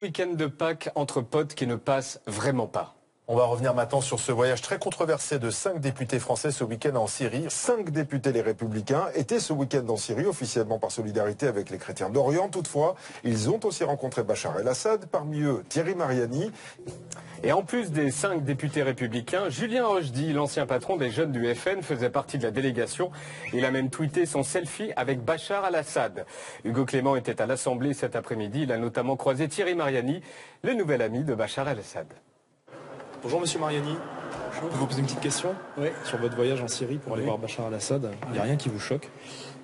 Week-end de Pâques entre potes qui ne passent vraiment pas. On va revenir maintenant sur ce voyage très controversé de 5 députés français ce week-end en Syrie. 5 députés les Républicains étaient ce week-end en Syrie, officiellement par solidarité avec les chrétiens d'Orient. Toutefois, ils ont aussi rencontré Bachar el-Assad, parmi eux Thierry Mariani. Et en plus des 5 députés républicains, Julien Rochdy, l'ancien patron des jeunes du FN, faisait partie de la délégation. Il a même tweeté son selfie avec Bachar el-Assad. Hugo Clément était à l'Assemblée cet après-midi. Il a notamment croisé Thierry Mariani, le nouvel ami de Bachar el-Assad. Bonjour Monsieur Mariani, je peux vous poser une petite question sur votre voyage en Syrie pour aller voir Bachar el-Assad. Il n'y a rien qui vous choque?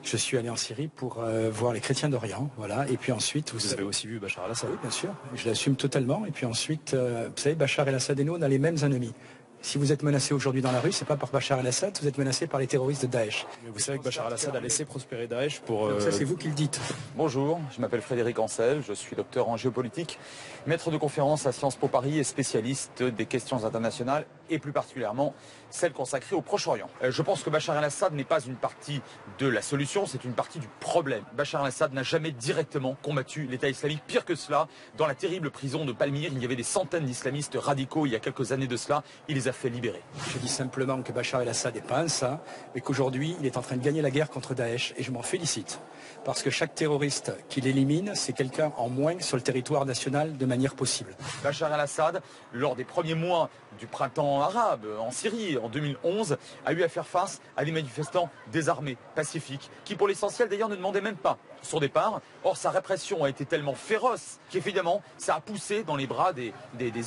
Je suis allé en Syrie pour voir les chrétiens d'Orient, voilà. Et puis ensuite, vous avez aussi vu Bachar el-Assad? Oui, bien sûr. Je l'assume totalement. Et puis ensuite, vous savez, Bachar el-Assad et nous, on a les mêmes ennemis. Si vous êtes menacé aujourd'hui dans la rue, c'est pas par Bachar el-Assad, vous êtes menacé par les terroristes de Daesh. Mais vous savez que Bachar el-Assad a laissé prospérer Daesh pour... Ça, c'est vous qui le dites. Bonjour, je m'appelle Frédéric Ancel, je suis docteur en géopolitique, maître de conférence à Sciences Po Paris et spécialiste des questions internationales et plus particulièrement celles consacrées au Proche-Orient. Je pense que Bachar el-Assad n'est pas une partie de la solution, c'est une partie du problème. Bachar el-Assad n'a jamais directement combattu l'État islamique. Pire que cela, dans la terrible prison de Palmyre, il y avait des centaines d'islamistes radicaux il y a quelques années de cela. Il les a fait libérer. Je dis simplement que Bachar el-Assad n'est pas un saint et qu'aujourd'hui, il est en train de gagner la guerre contre Daesh et je m'en félicite. Parce que chaque terroriste qu'il élimine, c'est quelqu'un en moins sur le territoire national de manière possible. Bachar el-Assad, lors des premiers mois du printemps arabe en Syrie en 2011, a eu à faire face à des manifestants désarmés, pacifiques, qui pour l'essentiel d'ailleurs ne demandaient même pas son départ. Or sa répression a été tellement féroce qu'évidemment ça a poussé dans les bras des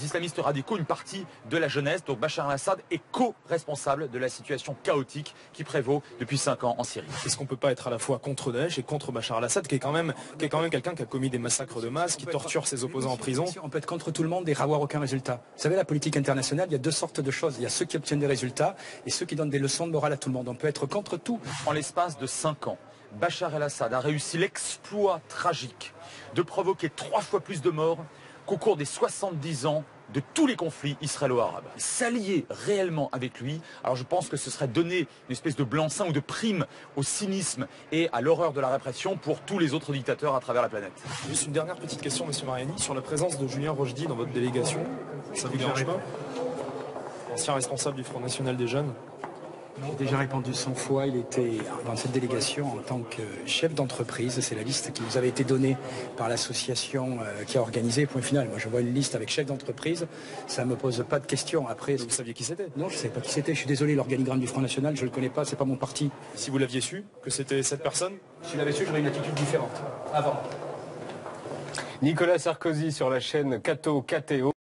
islamistes radicaux une partie de la jeunesse. Donc Bachar el-Assad est co-responsable de la situation chaotique qui prévaut depuis 5 ans en Syrie. Est-ce qu'on ne peut pas être à la fois contre Daesh et contre Bachar el-Assad, qui est quand même quelqu'un qui a commis des massacres de masse, qui torture ses opposants en prison? On peut être contre tout le monde et avoir aucun résultat. Vous savez, la politique internationale, il y a deux sortes de choses. Il y a ceux qui obtiennent des résultats et ceux qui donnent des leçons de morale à tout le monde. On peut être contre tout. En l'espace de 5 ans, Bachar el-Assad a réussi l'exploit tragique de provoquer 3 fois plus de morts qu'au cours des 70 ans de tous les conflits israélo-arabes. S'allier réellement avec lui, alors je pense que ce serait donner une espèce de blanc-seing ou de prime au cynisme et à l'horreur de la répression pour tous les autres dictateurs à travers la planète. Juste une dernière petite question, Monsieur Mariani, sur la présence de Julien Rochdy dans votre délégation. Ça vous dérange pas? Ancien responsable du Front National des Jeunes. J'ai déjà répondu 100 fois, il était dans cette délégation en tant que chef d'entreprise. C'est la liste qui nous avait été donnée par l'association qui a organisé. Point final. Moi, je vois une liste avec chef d'entreprise. Ça ne me pose pas de questions. Après, vous saviez qui c'était? Non, je ne savais pas qui c'était. Je suis désolé, l'organigramme du Front National, je ne le connais pas. C'est pas mon parti. Si vous l'aviez su, que c'était cette personne? Si je l'avais su, j'aurais une attitude différente. Avant. Nicolas Sarkozy sur la chaîne Cato KTO.